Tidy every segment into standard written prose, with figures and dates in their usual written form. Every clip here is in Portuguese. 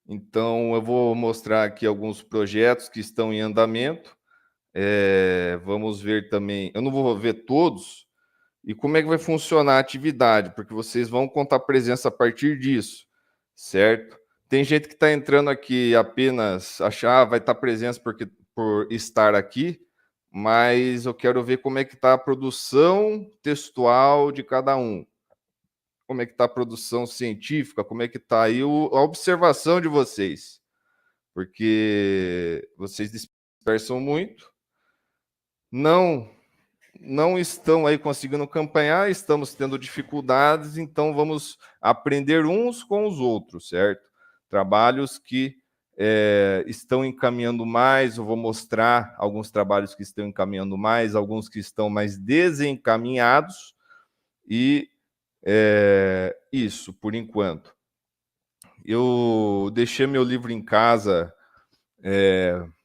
Então, eu vou mostrar aqui alguns projetos que estão em andamento. Vamos ver também. Eu não vou ver todos. E como é que vai funcionar a atividade? Porque vocês vão contar presença a partir disso, certo? Tem gente que está entrando aqui apenas achar, vai estar presença por estar aqui, mas eu quero ver como é que está a produção textual de cada um. Como é que está a produção científica, como é que está aí a observação de vocês. Porque vocês dispersam muito, não não estão aí conseguindo acompanhar, estamos tendo dificuldades, então vamos aprender uns com os outros, certo? Trabalhos que estão encaminhando mais, eu vou mostrar alguns trabalhos que estão encaminhando mais, alguns que estão mais desencaminhados, e isso, por enquanto. Eu deixei meu livro em casa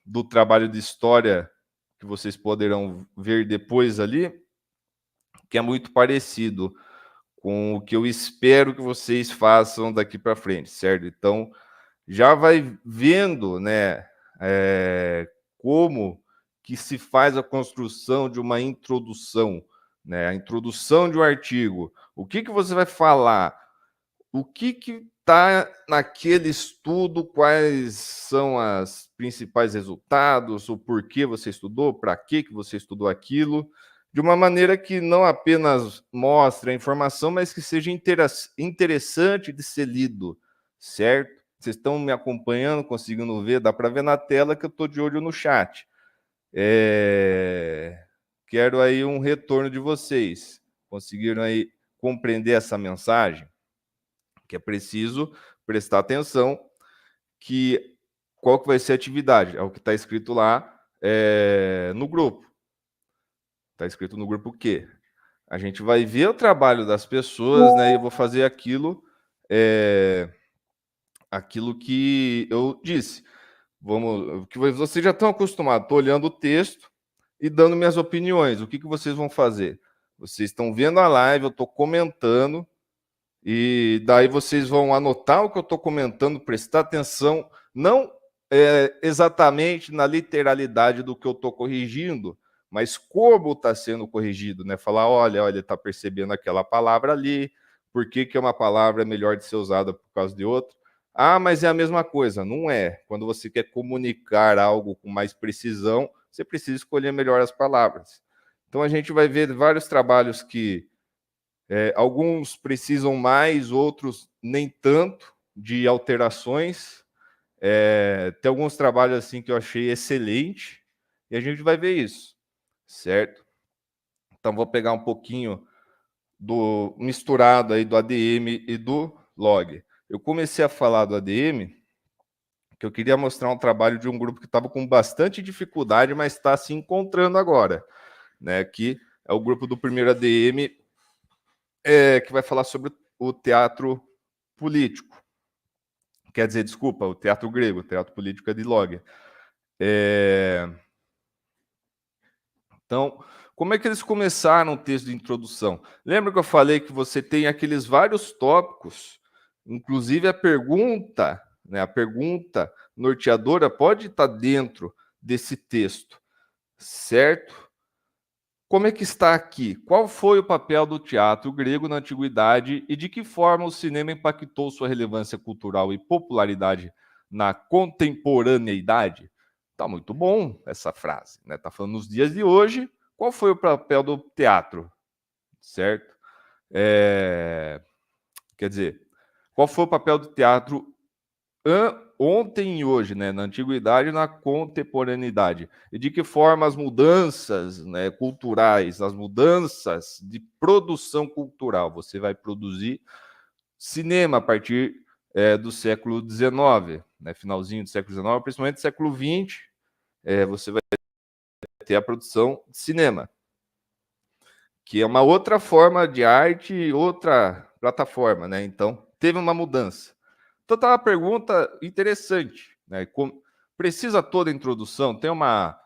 do trabalho de história, que vocês poderão ver depois ali, que é muito parecido com o que eu espero que vocês façam daqui para frente, certo? Então, já vai vendo, né, como que se faz a construção de uma introdução, né, a introdução de um artigo. O que você vai falar? O que está naquele estudo? Quais são os principais resultados? O porquê você estudou? Para que você estudou aquilo? De uma maneira que não apenas mostre a informação, mas que seja interessante de ser lido, certo? Vocês estão me acompanhando, conseguindo ver? Dá para ver na tela que eu estou de olho no chat. Quero aí um retorno de vocês. Conseguiram aí compreender essa mensagem? Que é preciso prestar atenção que qual que vai ser a atividade, é o que está escrito lá no grupo. Está escrito no grupo o quê? A gente vai ver o trabalho das pessoas, né? E eu vou fazer aquilo que eu disse. Que vocês já estão acostumados, estou olhando o texto e dando minhas opiniões. O que vocês vão fazer? Vocês estão vendo a live, eu estou comentando, e daí vocês vão anotar o que eu estou comentando, prestar atenção, não exatamente na literalidade do que eu estou corrigindo, mas como está sendo corrigido, né? Falar, olha, ele está percebendo aquela palavra ali, por que é uma palavra melhor de ser usada por causa de outra? Ah, mas é a mesma coisa. Não é. Quando você quer comunicar algo com mais precisão, você precisa escolher melhor as palavras. Então a gente vai ver vários trabalhos que alguns precisam mais, outros nem tanto de alterações. Tem alguns trabalhos assim que eu achei excelente e a gente vai ver isso, certo? Então vou pegar um pouquinho do misturado aí do ADM e do log. Eu comecei a falar do ADM que eu queria mostrar um trabalho de um grupo que estava com bastante dificuldade, mas está se encontrando agora, né? Que é o grupo do primeiro ADM, que vai falar sobre o teatro político. Quer dizer, desculpa, o teatro grego, o teatro político é de Log. Então, como é que eles começaram o texto de introdução? Lembra que eu falei que você tem aqueles vários tópicos, inclusive a pergunta, né? A pergunta norteadora pode estar dentro desse texto, certo? Como é que está aqui? Qual foi o papel do teatro grego na antiguidade e de que forma o cinema impactou sua relevância cultural e popularidade na contemporaneidade? Tá muito bom essa frase, né? Tá falando nos dias de hoje. Qual foi o papel do teatro, certo? Quer dizer, qual foi o papel do teatro ontem e hoje, né, na antiguidade e na contemporaneidade, e de que forma as mudanças, né, culturais, as mudanças de produção cultural, você vai produzir cinema a partir do século XIX, né, finalzinho do século XIX, principalmente do século XX, você vai ter a produção de cinema, que é uma outra forma de arte, outra plataforma, né? Então, teve uma mudança. Então, tá uma pergunta interessante, né? Precisa toda a introdução? Tem uma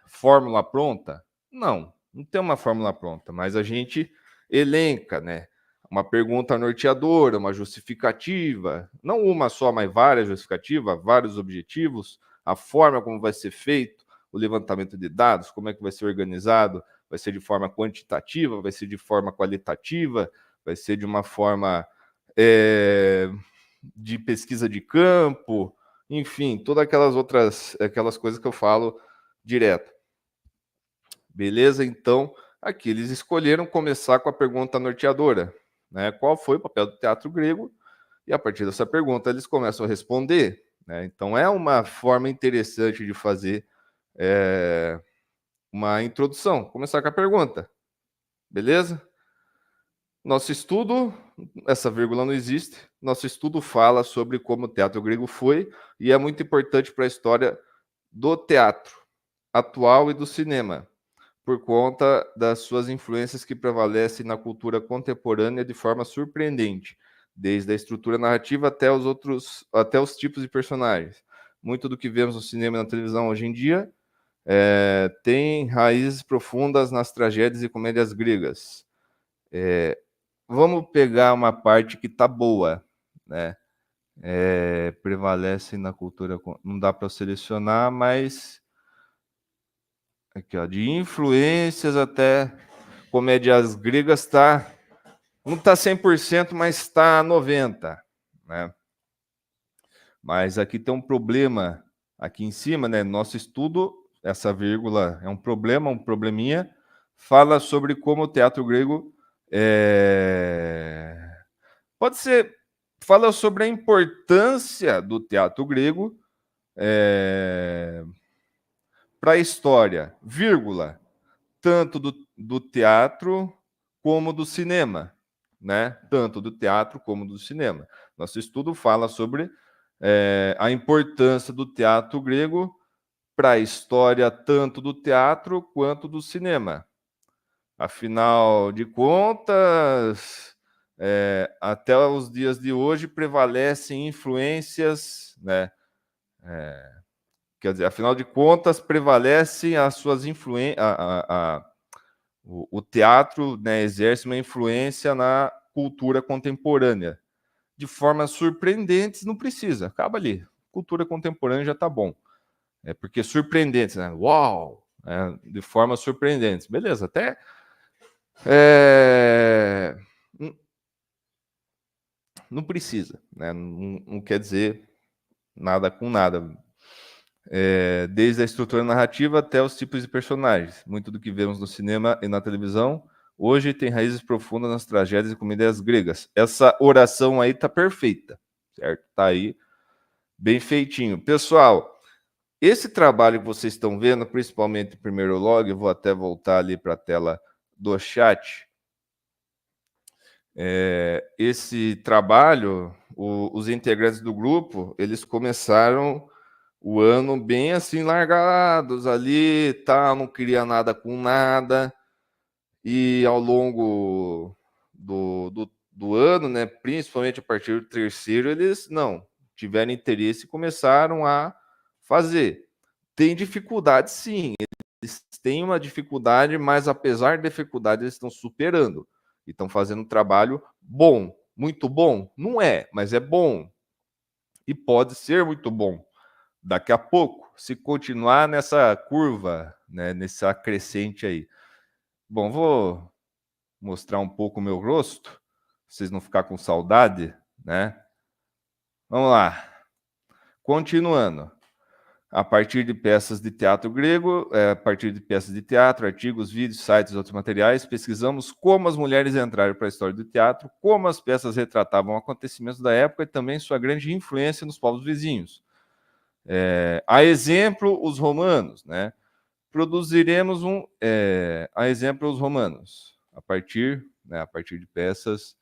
fórmula pronta? Não, não tem uma fórmula pronta, mas a gente elenca, né? uma pergunta norteadora, uma justificativa, não uma só, mas várias justificativas, vários objetivos, a forma como vai ser feito o levantamento de dados, como é que vai ser organizado, vai ser de forma quantitativa, vai ser de forma qualitativa, vai ser de uma forma de pesquisa de campo, enfim, todas aquelas coisas que eu falo direto. Beleza? Então, aqui eles escolheram começar com a pergunta norteadora, né? Qual foi o papel do teatro grego? E a partir dessa pergunta eles começam a responder, né? Então é uma forma interessante de fazer uma introdução, começar com a pergunta, beleza? Nosso estudo, essa vírgula não existe, nosso estudo fala sobre como o teatro grego foi e é muito importante para a história do teatro atual e do cinema, por conta das suas influências que prevalecem na cultura contemporânea de forma surpreendente, desde a estrutura narrativa até os tipos de personagens. Muito do que vemos no cinema e na televisão hoje em dia tem raízes profundas nas tragédias e comédias gregas. Vamos pegar uma parte que está boa, né? Prevalece na cultura, não dá para selecionar, mas aqui, ó, de influências até comédias gregas não está 100%, mas está 90%, né? Mas aqui tem um problema aqui em cima, né? Nosso estudo, essa vírgula é um problema, um probleminha, fala sobre como o teatro grego pode ser, fala sobre a importância do teatro grego para a história, vírgula, tanto do teatro como do cinema, né? Tanto do teatro como do cinema. Nosso estudo fala sobre a importância do teatro grego para a história tanto do teatro quanto do cinema. Afinal de contas, até os dias de hoje prevalecem influências, né? Quer dizer, afinal de contas, prevalecem as suas influências. O teatro, né, exerce uma influência na cultura contemporânea. De formas surpreendentes, não precisa, acaba ali. Cultura contemporânea já está bom. Porque surpreendentes, né? Uau! De formas surpreendentes. Beleza, até. Não precisa, né? Não quer dizer nada com nada. Desde a estrutura narrativa até os tipos de personagens. Muito do que vemos no cinema e na televisão hoje tem raízes profundas nas tragédias e comédias gregas. Essa oração aí tá perfeita, certo? Tá aí bem feitinho. Pessoal, esse trabalho que vocês estão vendo, principalmente o primeiro log, eu vou até voltar ali para a tela do chat. Esse trabalho, os integrantes do grupo, eles começaram o ano bem assim, largados ali, tá, não queria nada com nada, e ao longo do ano, né, principalmente a partir do terceiro, eles não tiveram interesse e começaram a fazer. Tem dificuldade, sim, eles têm uma dificuldade, mas apesar da dificuldade, eles estão superando e estão fazendo um trabalho bom. Muito bom? Não é, mas é bom. E pode ser muito bom. Daqui a pouco, se continuar nessa curva, né, nessa crescente aí. Bom, vou mostrar um pouco o meu rosto, pra vocês não ficar com saudade, né? Vamos lá. Continuando. A partir de peças de teatro grego, a partir de peças de teatro, artigos, vídeos, sites e outros materiais, pesquisamos como as mulheres entraram para a história do teatro, como as peças retratavam acontecimentos da época e também sua grande influência nos povos vizinhos. A exemplo, os romanos, né? Produziremos a exemplo, os romanos, a partir de peças.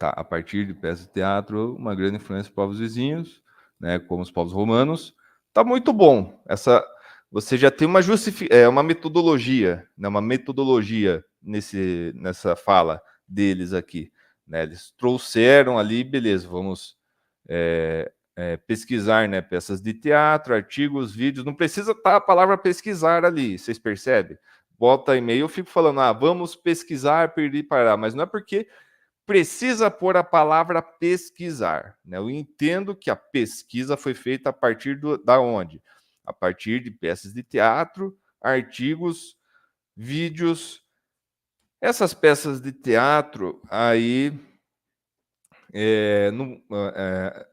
A partir de peças de teatro, uma grande influência dos povos vizinhos, né, como os povos romanos. Tá muito bom. Você já tem uma metodologia, né, nessa fala deles aqui. Né? Eles trouxeram ali, beleza, vamos pesquisar, né, peças de teatro, artigos, vídeos. Não precisa estar a palavra pesquisar ali, vocês percebem? volta e meia eu fico falando, vamos pesquisar, perder, parar, mas não é porque precisa pôr a palavra pesquisar, né? Eu entendo que a pesquisa foi feita a partir da onde? A partir de peças de teatro, artigos, vídeos. Essas peças de teatro, aí,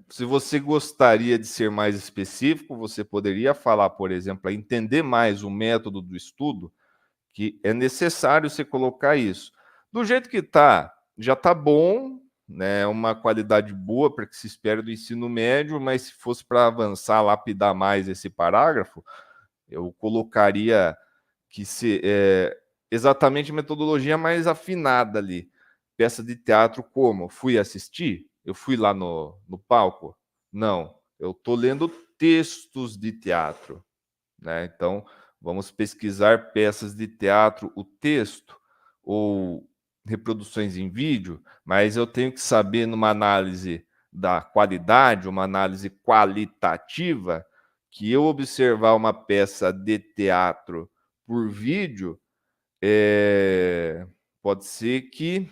se você gostaria de ser mais específico, você poderia falar, por exemplo, para entender mais o método do estudo, que é necessário você colocar isso. Do jeito que está, já está bom, né? Uma qualidade boa para que se espere do ensino médio, mas se fosse para avançar, lapidar mais esse parágrafo, eu colocaria que exatamente metodologia mais afinada ali. Peça de teatro como? Fui assistir? Eu fui lá no palco? Não. Eu estou lendo textos de teatro, né? Então, vamos pesquisar peças de teatro, o texto, ou reproduções em vídeo, mas eu tenho que saber, numa análise da qualidade, uma análise qualitativa, que eu observar uma peça de teatro por vídeo, pode ser que,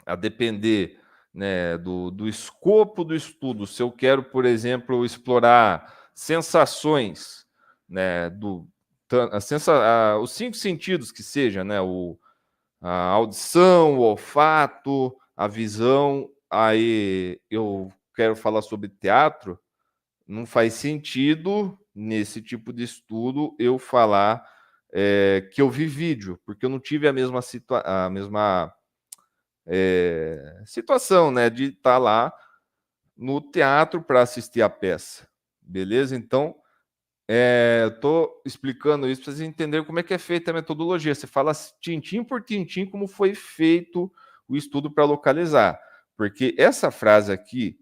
a depender, né, do escopo do estudo, se eu quero, por exemplo, explorar sensações, né, os 5 sentidos que seja, né, a audição, o olfato, a visão, aí eu quero falar sobre teatro, não faz sentido, nesse tipo de estudo, eu falar que eu vi vídeo, porque eu não tive a mesma situação, né, de estar lá no teatro para assistir a peça, beleza? Então, estou explicando isso para vocês entenderem como é que é feita a metodologia. Você fala tintim por tintim como foi feito o estudo para localizar, porque essa frase aqui,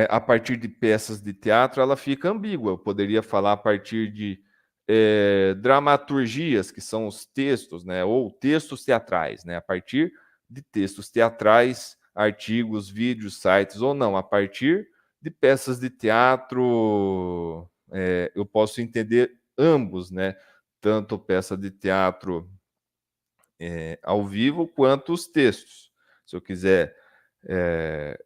a partir de peças de teatro, ela fica ambígua. Eu poderia falar a partir de dramaturgias, que são os textos, né, ou textos teatrais, né, a partir de textos teatrais, artigos, vídeos, sites, ou não, a partir de peças de teatro, eu posso entender ambos, né, tanto peça de teatro ao vivo, quanto os textos. Se eu quiser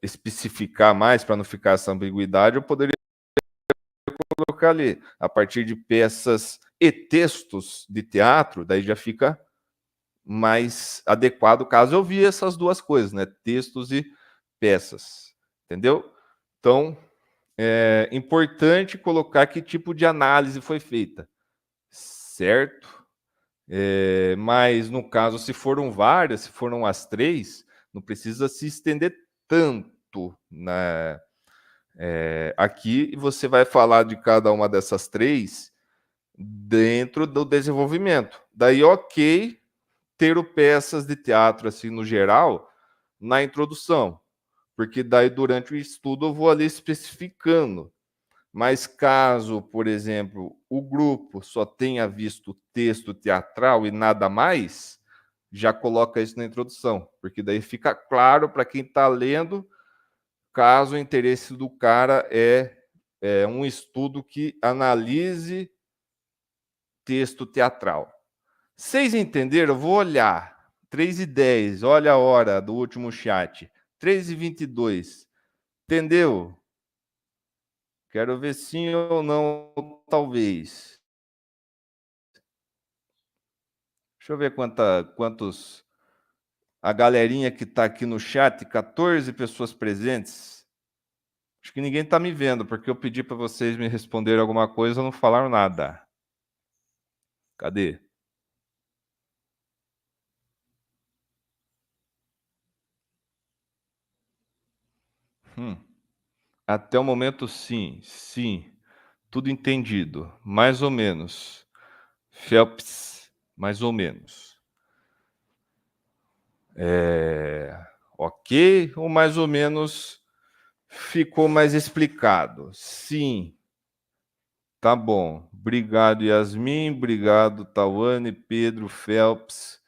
especificar mais, para não ficar essa ambiguidade, eu poderia colocar ali, a partir de peças e textos de teatro, daí já fica mais adequado caso eu vi essas duas coisas, né? Textos e peças, entendeu? Então, é importante colocar que tipo de análise foi feita, certo? Mas no caso, se foram várias, se foram as 3, não precisa se estender tanto, né? Aqui você vai falar de cada uma dessas 3 dentro do desenvolvimento. Daí, ok, ter peças de teatro, assim, no geral, na introdução, porque daí, durante o estudo, eu vou ali especificando. Mas caso, por exemplo, o grupo só tenha visto texto teatral e nada mais, já coloca isso na introdução, porque daí fica claro para quem está lendo, caso o interesse do cara é um estudo que analise texto teatral. Vocês entenderam? Eu vou olhar. 3h10, olha a hora do último chat. 3h22. Entendeu? Quero ver sim ou não, talvez. Deixa eu ver quantos. A galerinha que está aqui no chat, 14 pessoas presentes. Acho que ninguém está me vendo, porque eu pedi para vocês me responderem alguma coisa e não falaram nada. Cadê? Até o momento, sim. Sim. Tudo entendido. Mais ou menos. Phelps, mais ou menos. Ok? Ou mais ou menos ficou mais explicado? Sim. Tá bom. Obrigado, Yasmin. Obrigado, Tawane, Pedro, Phelps.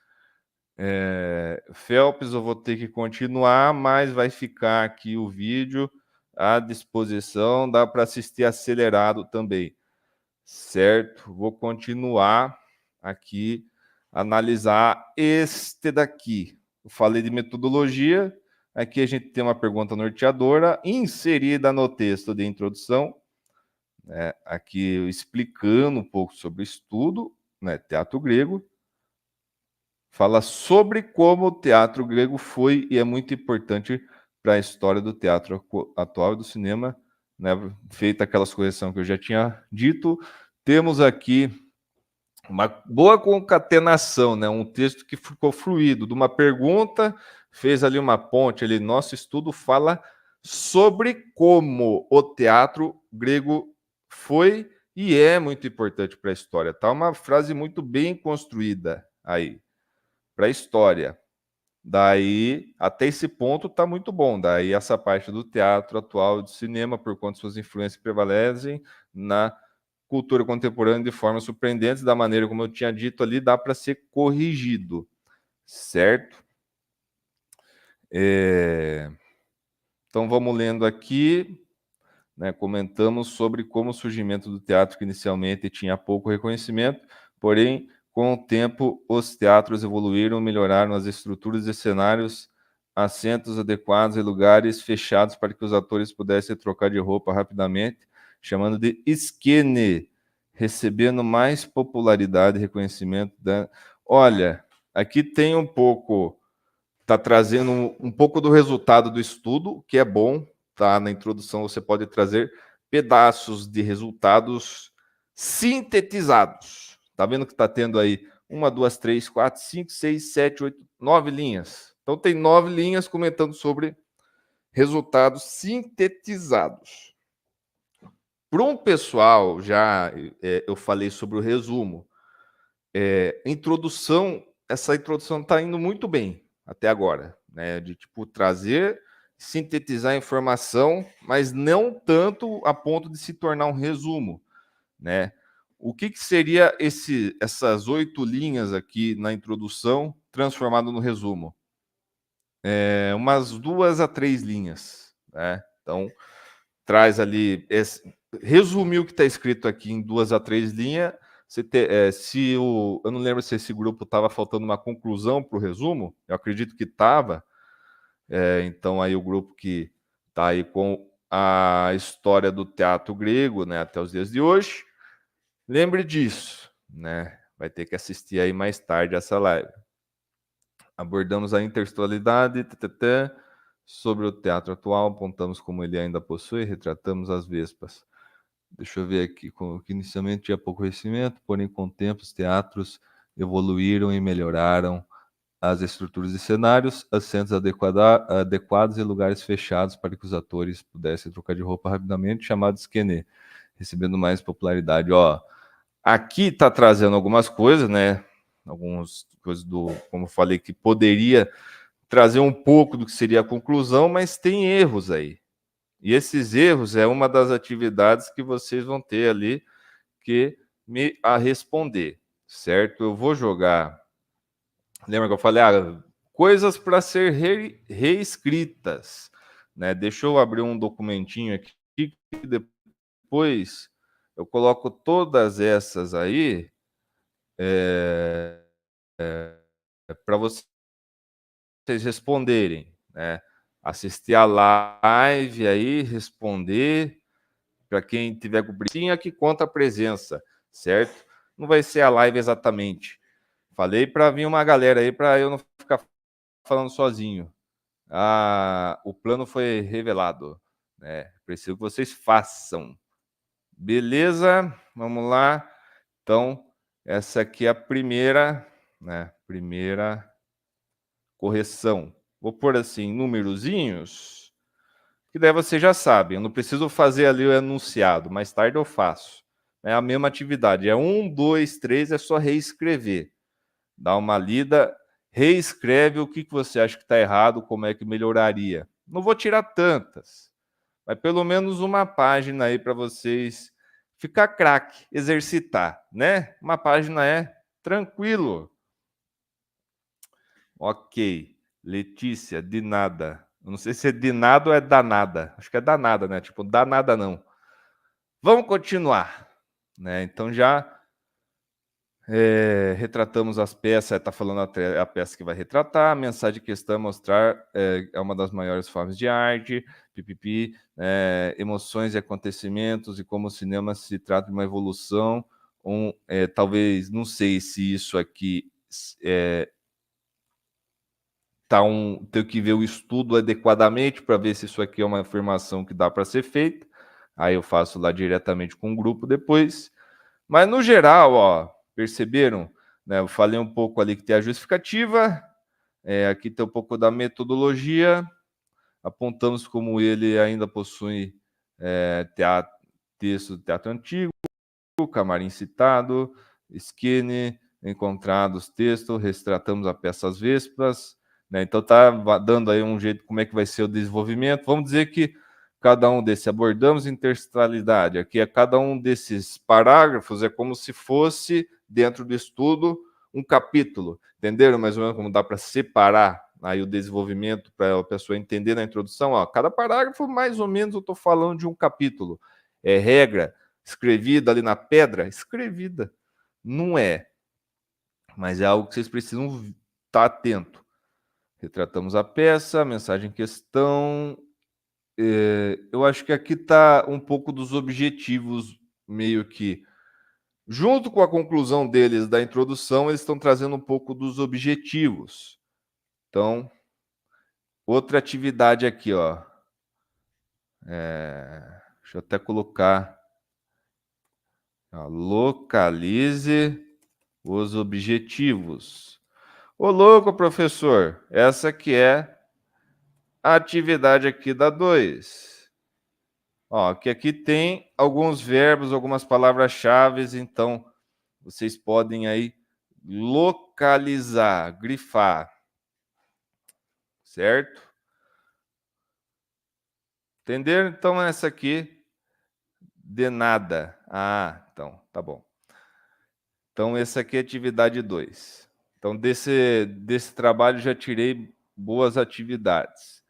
Phelps, eu vou ter que continuar, mas vai ficar aqui o vídeo à disposição. Dá para assistir acelerado também. Certo? Vou continuar. aqui analisar este daqui. Eu falei de metodologia, aqui a gente tem uma pergunta norteadora inserida no texto de introdução, né, aqui explicando um pouco sobre o estudo, né, teatro grego. Fala sobre como o teatro grego foi e é muito importante para a história do teatro atual e do cinema, né? Feita aquelas correções que eu já tinha dito, temos aqui uma boa concatenação, né? Um texto que ficou fluido, de uma pergunta, fez ali uma ponte, ali, nosso estudo fala sobre como o teatro grego foi e é muito importante para a história. Tá uma frase muito bem construída aí para a história. Daí, até esse ponto, está muito bom. Daí, essa parte do teatro atual e do cinema, por quanto suas influências prevalecem na cultura contemporânea de formas surpreendentes, da maneira como eu tinha dito ali, dá para ser corrigido, certo? Então, vamos lendo aqui, né, comentamos sobre como o surgimento do teatro, que inicialmente tinha pouco reconhecimento, porém, com o tempo, os teatros evoluíram, melhoraram as estruturas e cenários, assentos adequados e lugares fechados para que os atores pudessem trocar de roupa rapidamente, chamando de esquene, recebendo mais popularidade e reconhecimento. Olha, aqui tem um pouco, está trazendo um pouco do resultado do estudo, que é bom, tá? Na introdução você pode trazer pedaços de resultados sintetizados. Tá vendo que está tendo aí 1, 2, 3, 4, 5, 6, 7, 8, 9 linhas. Então tem 9 linhas comentando sobre resultados sintetizados. Para um pessoal, já eu falei sobre o resumo. Essa introdução está indo muito bem até agora, né? De tipo trazer, sintetizar a informação, mas não tanto a ponto de se tornar um resumo, né? O que seria essas 8 linhas aqui na introdução transformado no resumo? Umas 2 a 3 linhas, né? Então traz ali, resumir o que está escrito aqui em 2 a 3 linhas. Eu não lembro se esse grupo estava faltando uma conclusão para o resumo, eu acredito que estava. Então aí o grupo que está aí com a história do teatro grego, né, até os dias de hoje, lembre disso, né? Vai ter que assistir aí mais tarde essa live. Abordamos a intertextualidade, sobre o teatro atual, apontamos como ele ainda possui, retratamos as vespas. Deixa eu ver aqui, que inicialmente tinha pouco conhecimento, porém com o tempo os teatros evoluíram e melhoraram as estruturas e cenários, assentos adequados e lugares fechados para que os atores pudessem trocar de roupa rapidamente, chamado esquenê, recebendo mais popularidade. Ó, aqui está trazendo algumas coisas, né? Algumas coisas como eu falei, que poderia trazer um pouco do que seria a conclusão, mas tem erros aí. E esses erros é uma das atividades que vocês vão ter ali que me responder, certo? Eu vou jogar. Lembra que eu falei, coisas para ser reescritas, né? Deixa eu abrir um documentinho aqui que depois eu coloco todas essas aí para vocês responderem, né? Assistir a live aí, responder. Para quem tiver cobrinha, que conta a presença, certo? Não vai ser a live exatamente. Falei para vir uma galera aí, para eu não ficar falando sozinho. O plano foi revelado, né? Preciso que vocês façam. Beleza? Vamos lá. Então, essa aqui é a primeira, né? Primeira correção. Vou pôr assim, númerozinhos, que daí você já sabe. Eu não preciso fazer ali o enunciado, mais tarde eu faço. É a mesma atividade. É 1, 2, 3, é só reescrever. Dá uma lida, reescreve o que você acha que está errado, como é que melhoraria. Não vou tirar tantas, mas pelo menos uma página aí para vocês ficar craque, exercitar, né? Uma página é tranquilo. Ok. Letícia, de nada. Eu não sei se é de nada ou é danada. Acho que é danada, né? Tipo, danada não. Vamos continuar, né? Então já Retratamos as peças, está falando a peça que vai retratar, a mensagem de questão mostrar é uma das maiores formas de arte, pipipi, emoções e acontecimentos e como o cinema se trata de uma evolução, talvez, não sei se isso aqui tenho que ver o estudo adequadamente para ver se isso aqui é uma afirmação que dá para ser feita, aí eu faço lá diretamente com o grupo depois, mas no geral, ó, perceberam? Né, eu falei um pouco ali que tem a justificativa, aqui tem um pouco da metodologia, apontamos como ele ainda possui texto de teatro antigo, camarim citado, skinny, encontrados texto, retratamos a peça às vésperas, né? Então tá dando aí um jeito como é que vai ser o desenvolvimento. Vamos dizer que cada um desses abordamos intertextualidade. Aqui é cada um desses parágrafos é como se fosse dentro do estudo um capítulo. Entenderam mais ou menos como dá para separar aí o desenvolvimento para a pessoa entender na introdução? Ó, cada parágrafo mais ou menos eu estou falando de um capítulo. É regra escrevida ali na pedra, escrevida. Não é, mas é algo que vocês precisam estar atento. Retratamos a peça, a mensagem em questão. Eu acho que aqui está um pouco dos objetivos, meio que. Junto com a conclusão deles da introdução, eles estão trazendo um pouco dos objetivos. Então, outra atividade aqui, ó. Deixa eu até colocar. Ó, localize os objetivos. Ô louco, professor, essa que é a atividade aqui da 2. Ó, que aqui tem alguns verbos, algumas palavras-chave, então vocês podem aí localizar, grifar, certo? Entenderam? Então essa aqui, de nada. Ah, então, tá bom. Então essa aqui é a atividade 2. Então desse trabalho já tirei boas atividades.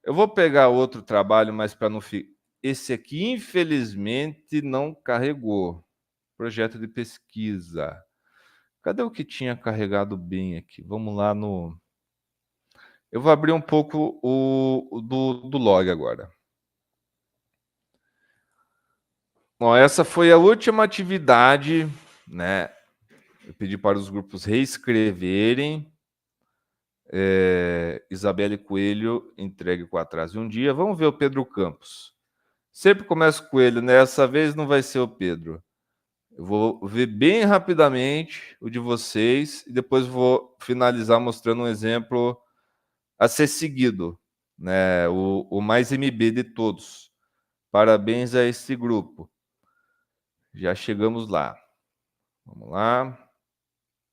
Eu vou pegar outro trabalho, mas para não ficar. Esse aqui, infelizmente, não carregou. Projeto de pesquisa. Cadê o que tinha carregado bem aqui? Vamos lá no. Eu vou abrir um pouco o do log agora. Bom, essa foi a última atividade, né? Eu pedi para os grupos reescreverem. Isabelle Coelho, entregue com atraso de um dia. Vamos ver o Pedro Campos. Sempre começo com ele, né? Dessa vez não vai ser o Pedro. Eu vou ver bem rapidamente o de vocês e depois vou finalizar mostrando um exemplo a ser seguido, né? O mais MB de todos. Parabéns a esse grupo. Já chegamos lá. Vamos lá.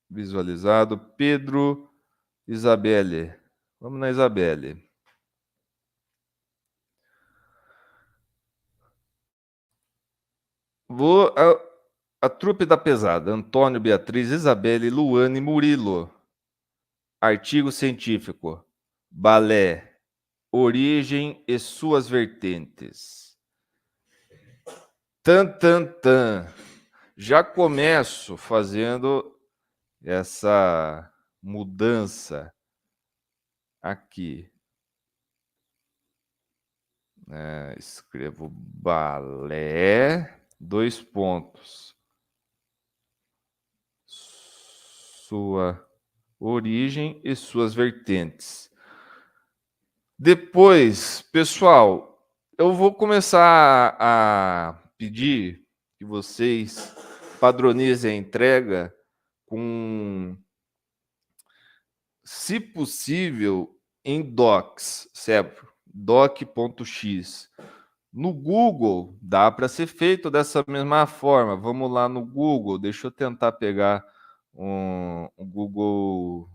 Visualizado. Pedro, Isabelle. Vamos na Isabelle. Vou a trupe da pesada. Antônio, Beatriz, Isabelle, Luane, Murilo. Artigo científico. Balé. Origem e suas vertentes. Tan, tan, tan. Já começo fazendo essa mudança aqui. Escrevo balé, 2 pontos. Sua origem e suas vertentes. Depois, pessoal, eu vou começar a pedir que vocês padronizem a entrega com, se possível, em docs, certo? Doc.x. No Google, dá para ser feito dessa mesma forma. Vamos lá no Google, deixa eu tentar pegar um Google,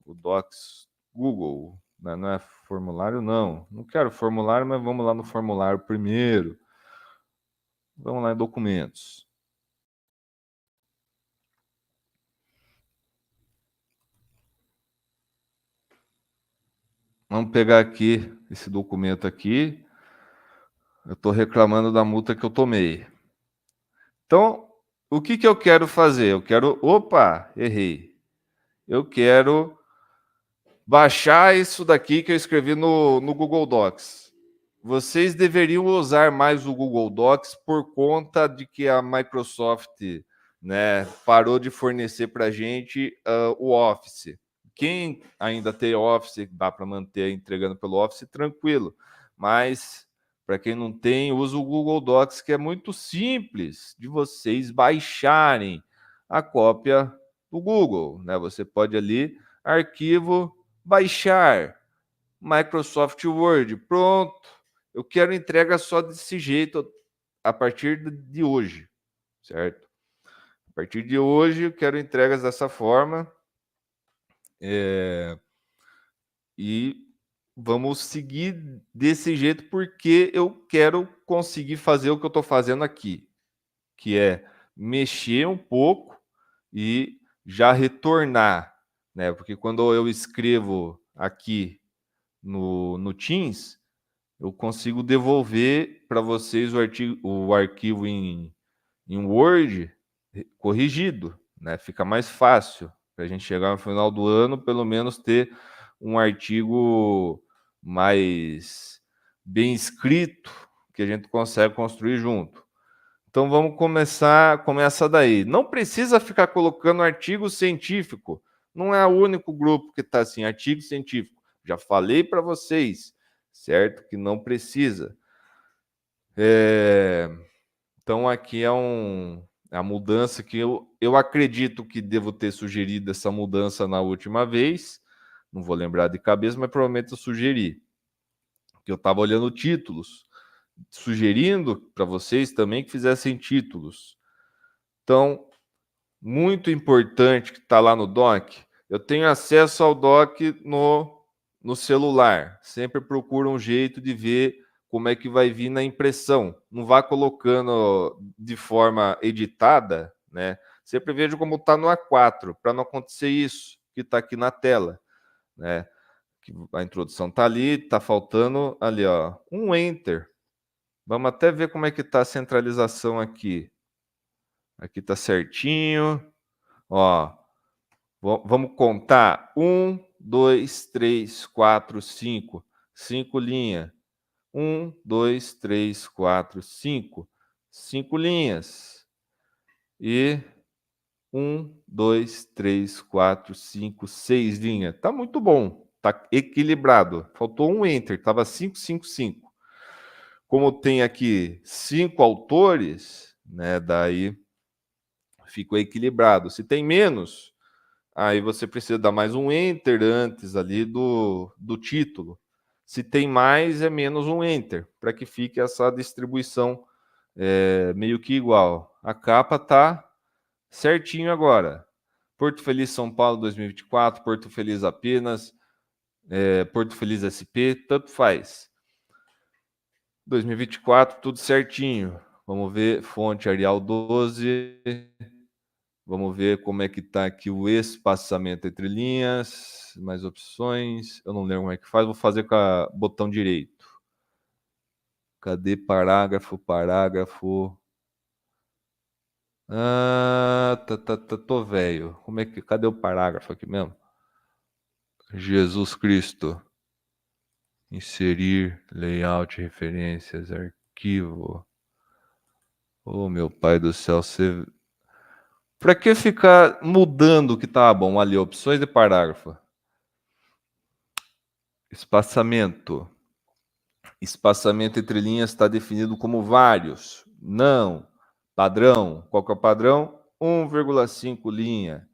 o Docs Google, né? Não é formulário, não. Não quero formulário, mas vamos lá no formulário primeiro. Vamos lá em documentos. Vamos pegar aqui esse documento aqui. Eu estou reclamando da multa que eu tomei. Então, o que que eu quero fazer? Eu quero, opa, errei. Eu quero baixar isso daqui que eu escrevi no Google Docs. Vocês deveriam usar mais o Google Docs por conta de que a Microsoft, né, parou de fornecer para a gente o Office. Quem ainda tem Office, dá para manter entregando pelo Office, tranquilo. Mas para quem não tem, usa o Google Docs, que é muito simples de vocês baixarem a cópia do Google, né? Você pode ali, arquivo, baixar, Microsoft Word, pronto. Eu quero entrega só desse jeito a partir de hoje, certo? A partir de hoje eu quero entregas dessa forma. E vamos seguir desse jeito porque eu quero conseguir fazer o que eu estou fazendo aqui, que é mexer um pouco e já retornar, né? Porque quando eu escrevo aqui no Teams, eu consigo devolver para vocês o arquivo em Word corrigido, né? Fica mais fácil para a gente chegar no final do ano, pelo menos ter um artigo mais bem escrito que a gente consegue construir junto. Então vamos começa daí. Não precisa ficar colocando artigo científico. Não é o único grupo que está assim, artigo científico. Já falei para vocês, certo? Que não precisa. Então aqui é a mudança que eu acredito que devo ter sugerido essa mudança na última vez. Não vou lembrar de cabeça, mas provavelmente eu sugeri. Que eu estava olhando títulos, sugerindo para vocês também que fizessem títulos. Então, muito importante que está lá no doc, eu tenho acesso ao doc no celular. Sempre procuro um jeito de ver como é que vai vir na impressão. Não vá colocando de forma editada, né? Sempre vejo como está no A4, para não acontecer isso que está aqui na tela, né? A introdução está ali, está faltando ali, ó, um Enter. Vamos até ver como é que está a centralização aqui. Aqui está certinho. Ó, vamos contar. 1, 2, 3, 4, 5. 5 linhas. 1, 2, 3, 4, 5. 5 linhas. E 1, 2, 3, 4, 5, 6 linhas. Tá muito bom. Tá equilibrado. Faltou um Enter. Tava 5, 5, 5. Como tem aqui 5 autores, né? Daí ficou equilibrado. Se tem menos, aí você precisa dar mais um Enter antes ali do título. Se tem mais, é menos um Enter, para que fique essa distribuição meio que igual. A capa tá certinho agora. Porto Feliz São Paulo 2024, Porto Feliz apenas, Porto Feliz SP, tanto faz. 2024, tudo certinho. Vamos ver, fonte Arial 12. Vamos ver como é que está aqui o espaçamento entre linhas, mais opções. Eu não lembro como é que faz, vou fazer com o botão direito. Cadê parágrafo, parágrafo? Tô velho. Cadê o parágrafo aqui mesmo? Jesus Cristo. Inserir, layout, referências, arquivo. Oh, meu pai do céu, você... Para que ficar mudando o que tá bom ali? Opções de parágrafo. Espaçamento. Espaçamento entre linhas está definido como vários. Não. Padrão. Qual que é o padrão? 1,5 linha.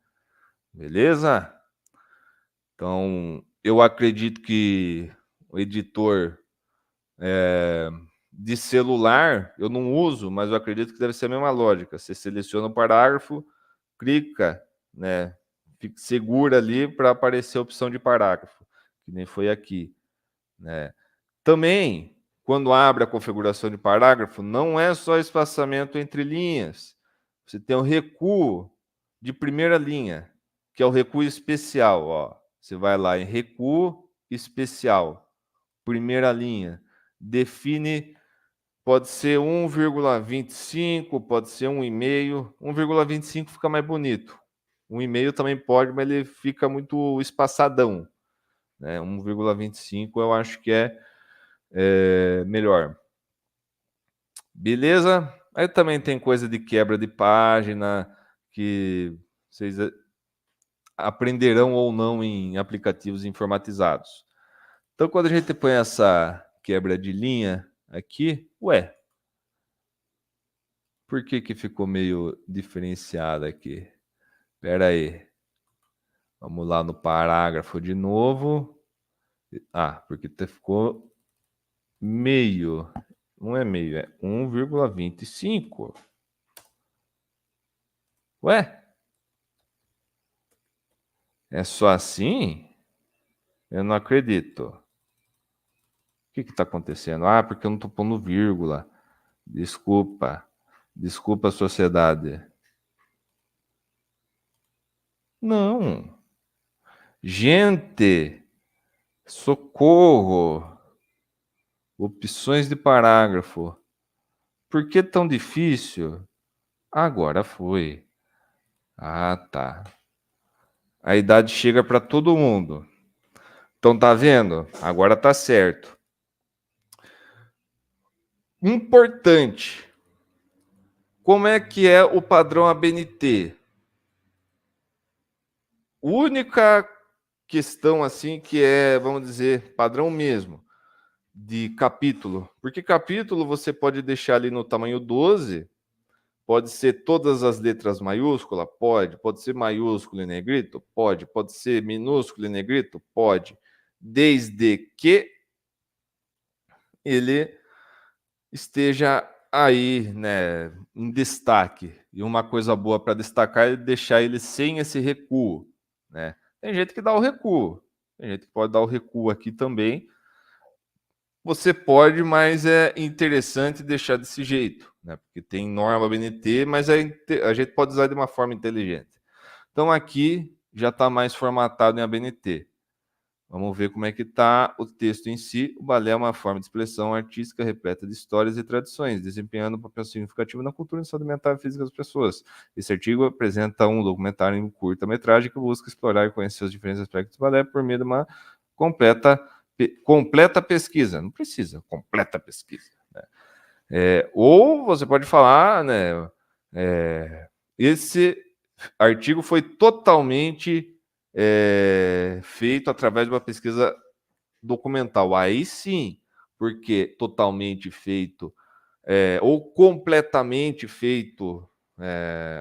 Beleza? Então, eu acredito que o editor de celular eu não uso, mas eu acredito que deve ser a mesma lógica. Você seleciona o parágrafo, clica, né? Segura ali para aparecer a opção de parágrafo, que nem foi aqui, né? Também, quando abre a configuração de parágrafo, não é só espaçamento entre linhas. Você tem o recuo de primeira linha, que é o recuo especial. Ó. Você vai lá em recuo especial, primeira linha. Define pode ser 1,25, pode ser 1,5. 1,25 fica mais bonito. 1,5 também pode, mas ele fica muito espaçadão, né? 1,25 eu acho que é melhor. Beleza? Aí também tem coisa de quebra de página que vocês aprenderão ou não em aplicativos informatizados. Então, quando a gente põe essa quebra de linha aqui, ué, por que que ficou meio diferenciado aqui? Espera aí. Vamos lá no parágrafo de novo. Ah, porque ficou meio. Não é meio, é 1,25. Ué? É só assim? Eu não acredito. O que está acontecendo? Ah, porque eu não estou pondo vírgula. Desculpa. Desculpa, sociedade. Não. Gente, socorro. Opções de parágrafo. Por que tão difícil? Agora foi. Ah, tá. A idade chega para todo mundo. Então tá vendo? Agora tá certo. Importante. Como é que é o padrão ABNT? Única questão assim que é, vamos dizer, padrão mesmo de capítulo. Porque capítulo você pode deixar ali no tamanho 12, pode ser todas as letras maiúsculas? Pode. Pode ser maiúsculo e negrito? Pode. Pode ser minúsculo e negrito? Pode. Desde que ele esteja aí, né, em destaque. E uma coisa boa para destacar é deixar ele sem esse recuo, né? Tem gente que dá o recuo. Tem gente que pode dar o recuo aqui também. Você pode, mas é interessante deixar desse jeito, né? Porque tem norma BNT, mas a gente pode usar de uma forma inteligente. Então aqui já está mais formatado em ABNT. Vamos ver como é que está o texto em si. O balé é uma forma de expressão artística repleta de histórias e tradições, desempenhando um papel significativo na cultura e saúde mental e física das pessoas. Esse artigo apresenta um documentário em curta-metragem que busca explorar e conhecer os diferentes aspectos do balé por meio de uma completa pesquisa. Não precisa, completa pesquisa. Né? Ou você pode falar, né? Esse artigo foi totalmente feito através de uma pesquisa documental. Aí sim, porque totalmente feito ou completamente feito,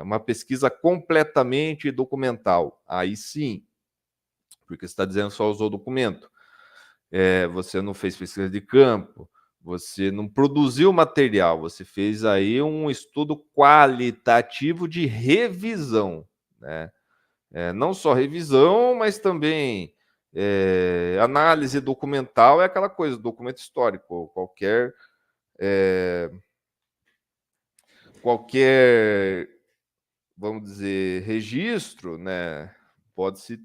uma pesquisa completamente documental. Aí sim, porque você está dizendo só usou o documento. Você não fez pesquisa de campo, você não produziu material, você fez aí um estudo qualitativo de revisão, né? Não só revisão, mas também análise documental é aquela coisa, documento histórico, qualquer, vamos dizer, registro, né, pode se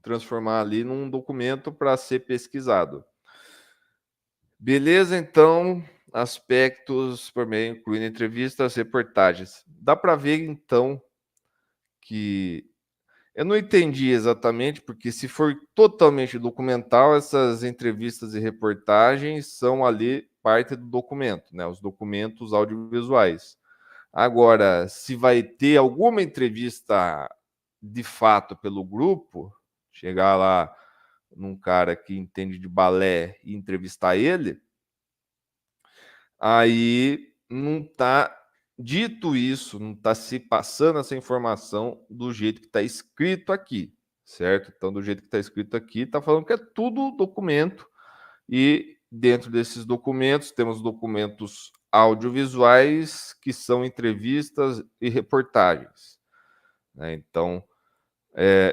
transformar ali num documento para ser pesquisado. Beleza, então, aspectos por meio, incluindo entrevistas, reportagens. Dá para ver, então, que eu não entendi exatamente, porque se for totalmente documental, essas entrevistas e reportagens são ali parte do documento, né? Os documentos audiovisuais. Agora, se vai ter alguma entrevista de fato pelo grupo, chegar lá num cara que entende de balé e entrevistar ele, aí não está dito isso, não está se passando essa informação do jeito que está escrito aqui, certo? Então, do jeito que está escrito aqui, está falando que é tudo documento, e dentro desses documentos temos documentos audiovisuais que são entrevistas e reportagens, né? Então,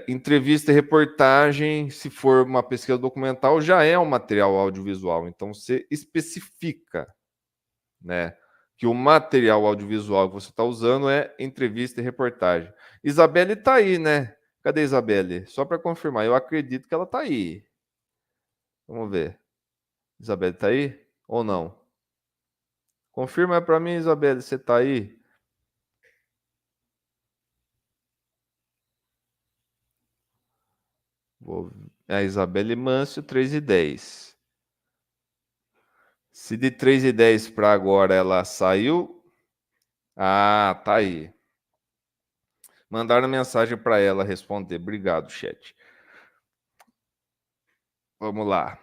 entrevista e reportagem, se for uma pesquisa documental, já é um material audiovisual, então você especifica, né, que o material audiovisual que você está usando é entrevista e reportagem. Isabelle está aí, né? Cadê Isabelle? Só para confirmar, eu acredito que ela está aí. Vamos ver. Isabelle está aí ou não? Confirma para mim, Isabelle, você tá aí? A Isabelle Mâncio, 3:10. Se de 3:10 para agora ela saiu. Ah, tá aí. Mandaram mensagem para ela responder. Obrigado, chat. Vamos lá.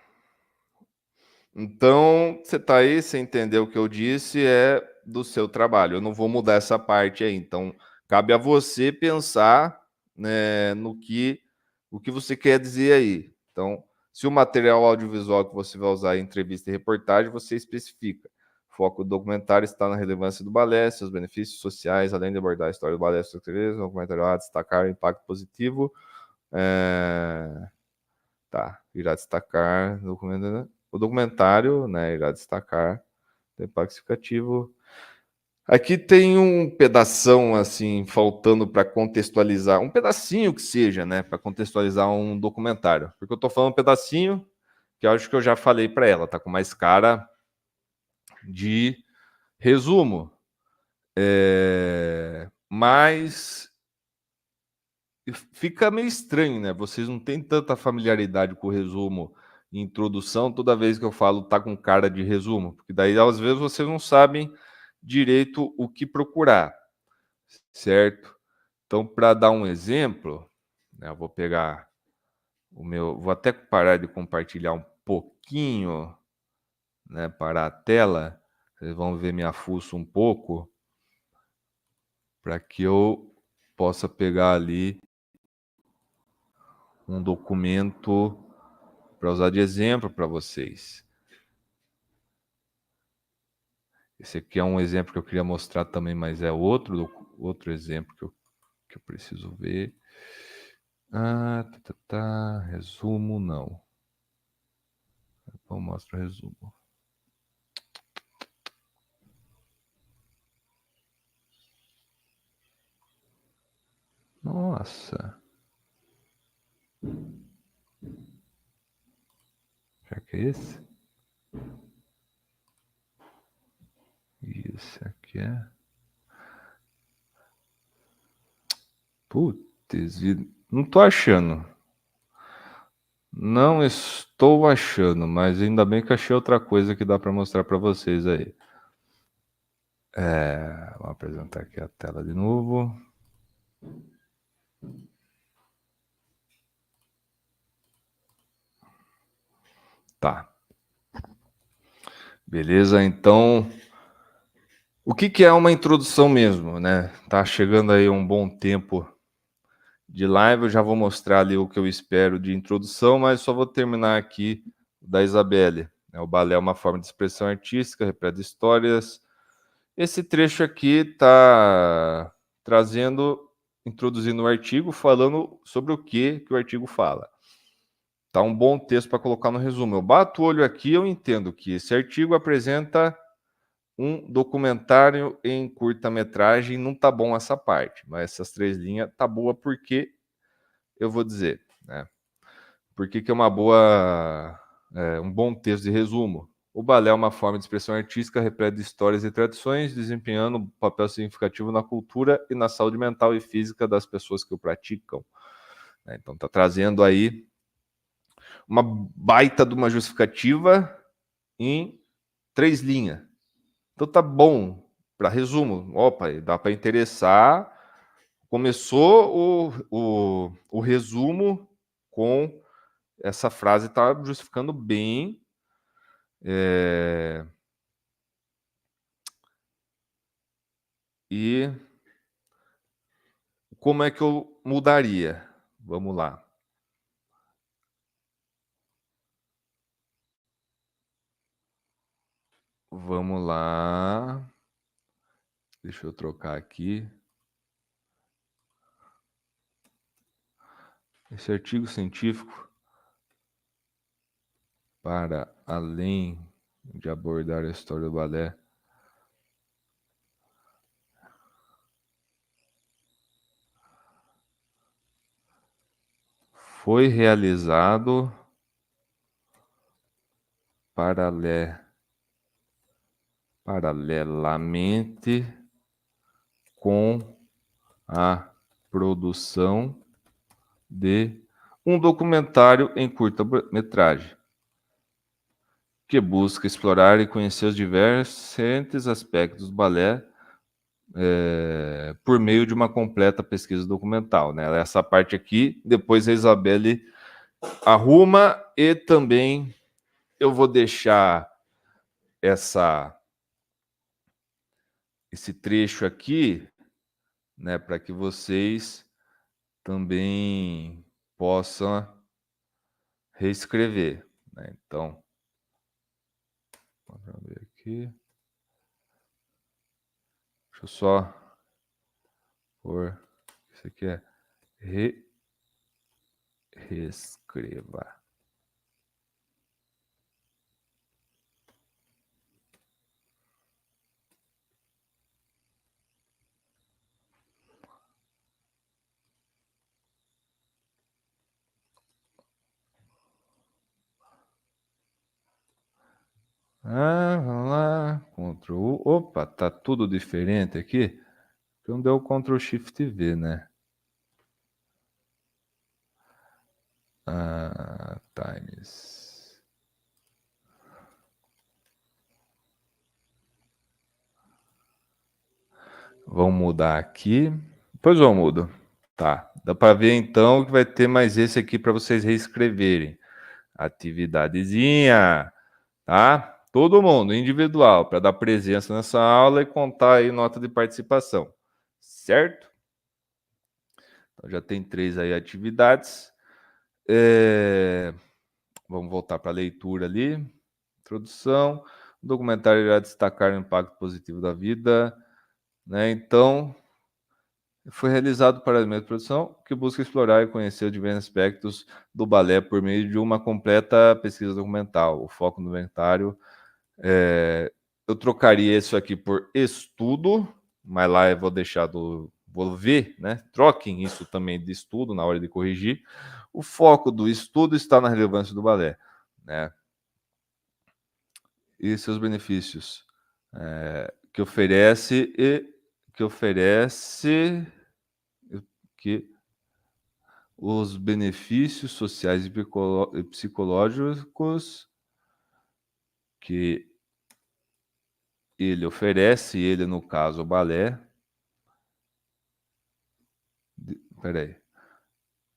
Então, você tá aí, você entendeu o que eu disse, é do seu trabalho. Eu não vou mudar essa parte aí. Então, cabe a você pensar, né, no que o que você quer dizer aí. Então, se o material audiovisual que você vai usar em entrevista e reportagem, você especifica. O foco do documentário está na relevância do balé, seus benefícios sociais, além de abordar a história do balé, o documentário a destacar o impacto positivo. Tá, irá destacar o documentário, né? Irá destacar o impacto significativo. Aqui tem um pedação assim faltando para contextualizar, um pedacinho que seja, né, para contextualizar um documentário. Porque eu estou falando um pedacinho que eu acho que eu já falei para ela, tá com mais cara de resumo. Mas fica meio estranho, né? Vocês não têm tanta familiaridade com o resumo e introdução, toda vez que eu falo tá com cara de resumo, porque daí às vezes vocês não sabem direito o que procurar, certo? Então, para dar um exemplo, né, eu vou pegar o meu, vou até parar de compartilhar um pouquinho, né, para a tela, vocês vão ver minha fuça um pouco, para que eu possa pegar ali um documento para usar de exemplo para vocês. Esse aqui é um exemplo que eu queria mostrar também, mas é outro exemplo que eu preciso ver. Resumo não. Então mostra o resumo. Nossa. Será que é esse? Isso aqui é. Putz, não tô achando. Não estou achando, mas ainda bem que achei outra coisa que dá para mostrar para vocês aí. Vou apresentar aqui a tela de novo. Tá. Beleza, então o que é uma introdução mesmo, né? Tá chegando aí um bom tempo de live, eu já vou mostrar ali o que eu espero de introdução, mas só vou terminar aqui da Isabelle. O balé é uma forma de expressão artística, repleta de histórias. Esse trecho aqui está introduzindo o artigo, falando sobre o que o artigo fala. Tá um bom texto para colocar no resumo. Eu bato o olho aqui, eu entendo que esse artigo apresenta um documentário em curta-metragem. Não tá bom essa parte, mas essas 3 linhas tá boa porque eu vou dizer, né? Por que é uma boa, um bom texto de resumo? O balé é uma forma de expressão artística repleta de histórias e tradições, desempenhando um papel significativo na cultura e na saúde mental e física das pessoas que o praticam. Então está trazendo aí uma baita de uma justificativa em 3 linhas. Então tá bom para resumo. Opa, dá para interessar. Começou o resumo com essa frase, está justificando bem. E como é que eu mudaria? Vamos lá. Vamos lá. Deixa eu trocar aqui. Esse artigo científico, para além de abordar a história do balé, foi realizado paralelamente com a produção de um documentário em curta-metragem que busca explorar e conhecer os diversos aspectos do balé por meio de uma completa pesquisa documental, né? Essa parte aqui, depois a Isabelle arruma e também eu vou deixar esse trecho aqui, né, para que vocês também possam reescrever, né? Então, vamos ver aqui. Deixa eu só por isso aqui é reescreva. Vamos lá, Ctrl U. Opa, tá tudo diferente aqui. Então deu Ctrl Shift V, né? Times. Vamos mudar aqui. Depois eu mudo. Tá. Dá para ver então que vai ter mais esse aqui para vocês reescreverem. Atividadezinha, tá? Todo mundo, individual, para dar presença nessa aula e contar aí nota de participação. Certo? Então já tem 3 aí atividades. Vamos voltar para a leitura ali. Introdução. O documentário irá destacar o impacto positivo da vida, né? Então, foi realizado para a produção que busca explorar e conhecer os diversos aspectos do balé por meio de uma completa pesquisa documental. O foco do documentário eu trocaria isso aqui por estudo, mas lá eu vou deixar vou ver, né? Troquem isso também de estudo na hora de corrigir. O foco do estudo está na relevância do balé, né? E seus benefícios que oferece que os benefícios sociais e psicológicos que ele oferece, ele no caso o balé. Peraí.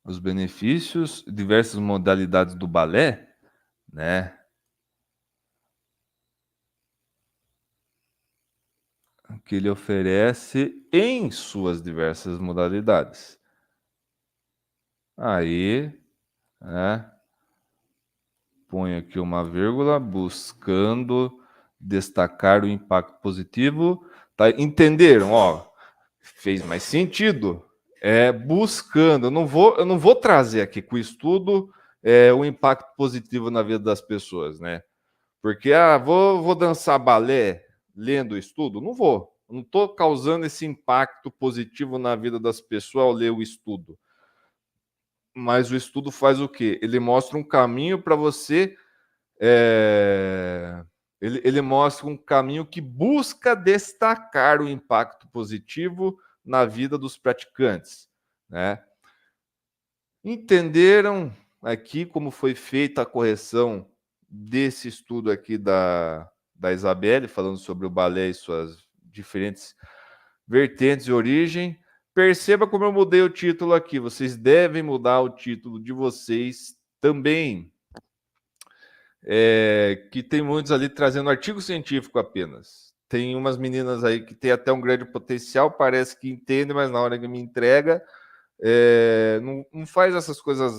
Os benefícios, diversas modalidades do balé, né? Que ele oferece em suas diversas modalidades. Aí, né? Ponho aqui uma vírgula, buscando destacar o impacto positivo. Tá? Entenderam? Ó, fez mais sentido. Buscando. Eu não vou trazer aqui com o estudo o impacto positivo na vida das pessoas, né? Porque, vou dançar balé lendo o estudo? Não vou. Não estou causando esse impacto positivo na vida das pessoas ao ler o estudo. Mas o estudo faz o quê? Ele mostra um caminho para você. Ele mostra um caminho que busca destacar o impacto positivo na vida dos praticantes, né? Entenderam aqui como foi feita a correção desse estudo aqui da Isabelle, falando sobre o balé e suas diferentes vertentes e origem. Perceba como eu mudei o título aqui. Vocês devem mudar o título de vocês também. Que tem muitos ali trazendo artigo científico apenas. Tem umas meninas aí que tem até um grande potencial, parece que entende, mas na hora que me entrega, não faz essas coisas.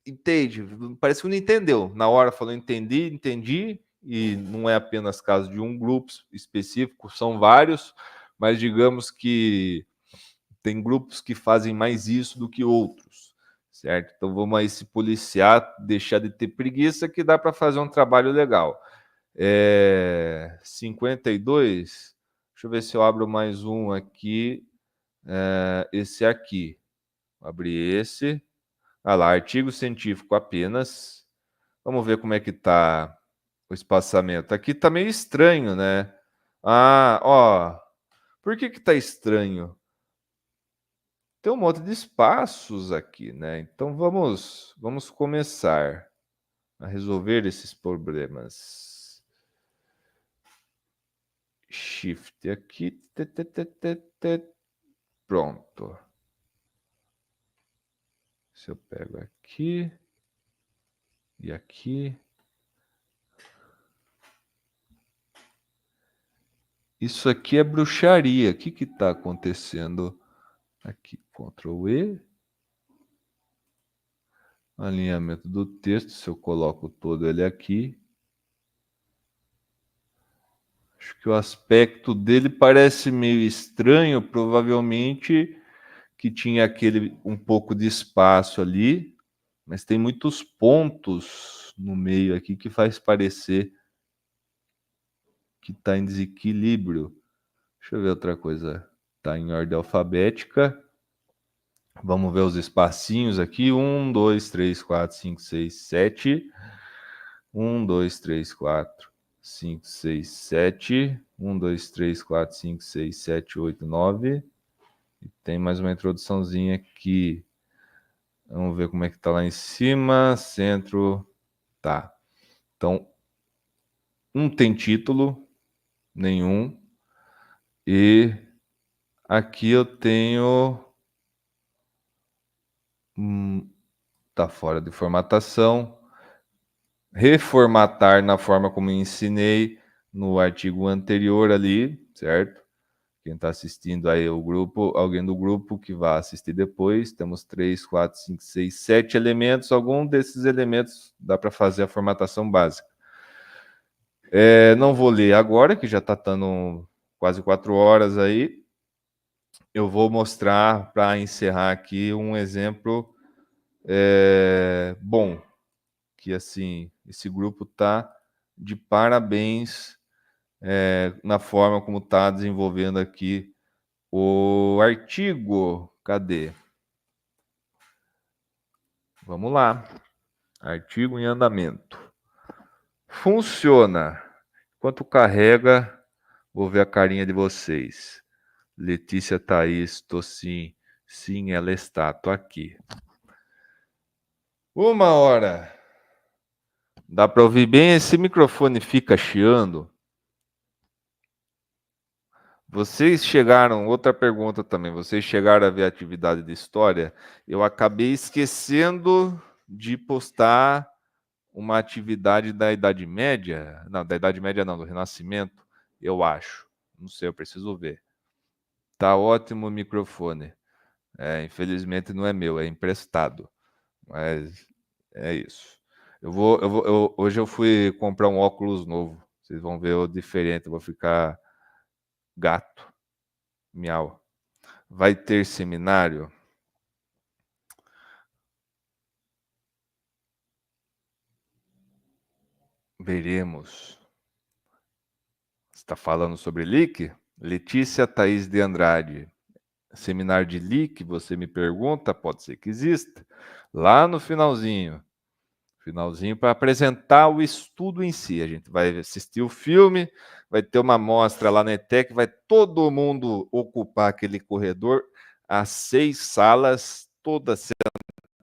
Entende? Parece que não entendeu. Na hora falou entendi, e não é apenas caso de um grupo específico, são vários, mas digamos que tem grupos que fazem mais isso do que outros, certo? Então vamos aí se policiar, deixar de ter preguiça, que dá para fazer um trabalho legal. 52, deixa eu ver se eu abro mais um aqui, esse aqui, vou abrir esse, lá, artigo científico apenas, vamos ver como é que está o espaçamento. Aqui tá meio estranho, né? Ah, ó. Por que que tá estranho? Tem um monte de espaços aqui, né? Então vamos começar a resolver esses problemas. Shift aqui. Pronto. Se eu pego aqui e aqui. Isso aqui é bruxaria. O que que está acontecendo aqui? Ctrl E. Alinhamento do texto. Se eu coloco todo ele aqui. Acho que o aspecto dele parece meio estranho. Provavelmente que tinha aquele um pouco de espaço ali. Mas tem muitos pontos no meio aqui que faz parecer que está em desequilíbrio. Deixa eu ver outra coisa. Está em ordem alfabética. Vamos ver os espacinhos aqui. 1, 2, 3, 4, 5, 6, 7. 1, 2, 3, 4, 5, 6, 7. 1, 2, 3, 4, 5, 6, 7, 8, 9. E tem mais uma introduçãozinha aqui. Vamos ver como é que tá lá em cima. Centro. Tá. Então, não tem título nenhum. E aqui eu tenho. Tá fora de formatação. Reformatar na forma como eu ensinei no artigo anterior ali, certo? Quem está assistindo aí o grupo, alguém do grupo que vai assistir depois, temos 3, 4, 5, 6, 7 elementos. Algum desses elementos dá para fazer a formatação básica. Não vou ler agora, que já está dando quase 4 horas aí. Eu vou mostrar, para encerrar aqui, um exemplo bom, que assim, esse grupo está de parabéns na forma como está desenvolvendo aqui o artigo. Cadê? Vamos lá. Artigo em andamento. Funciona. Enquanto carrega, vou ver a carinha de vocês. Letícia, Thaís, tô sim. Sim, ela está. Tô aqui. 1 hora. Dá para ouvir bem? Esse microfone fica chiando? Vocês chegaram, outra pergunta também, vocês chegaram a ver a atividade de história? Eu acabei esquecendo de postar uma atividade da Idade Média, não, da Idade Média não, do Renascimento, eu acho. Não sei, eu preciso ver. Tá ótimo o microfone. Infelizmente não é meu, é emprestado. Mas é isso. Hoje eu fui comprar um óculos novo. Vocês vão ver o diferente, eu vou ficar gato. Miau. Vai ter seminário? Veremos. Você está falando sobre leak? Letícia Thaís de Andrade. Seminário de leak, você me pergunta? Pode ser que exista. Lá no finalzinho. Finalzinho para apresentar o estudo em si. A gente vai assistir o filme, vai ter uma mostra lá na ETEC, vai todo mundo ocupar aquele corredor, as 6 salas, todas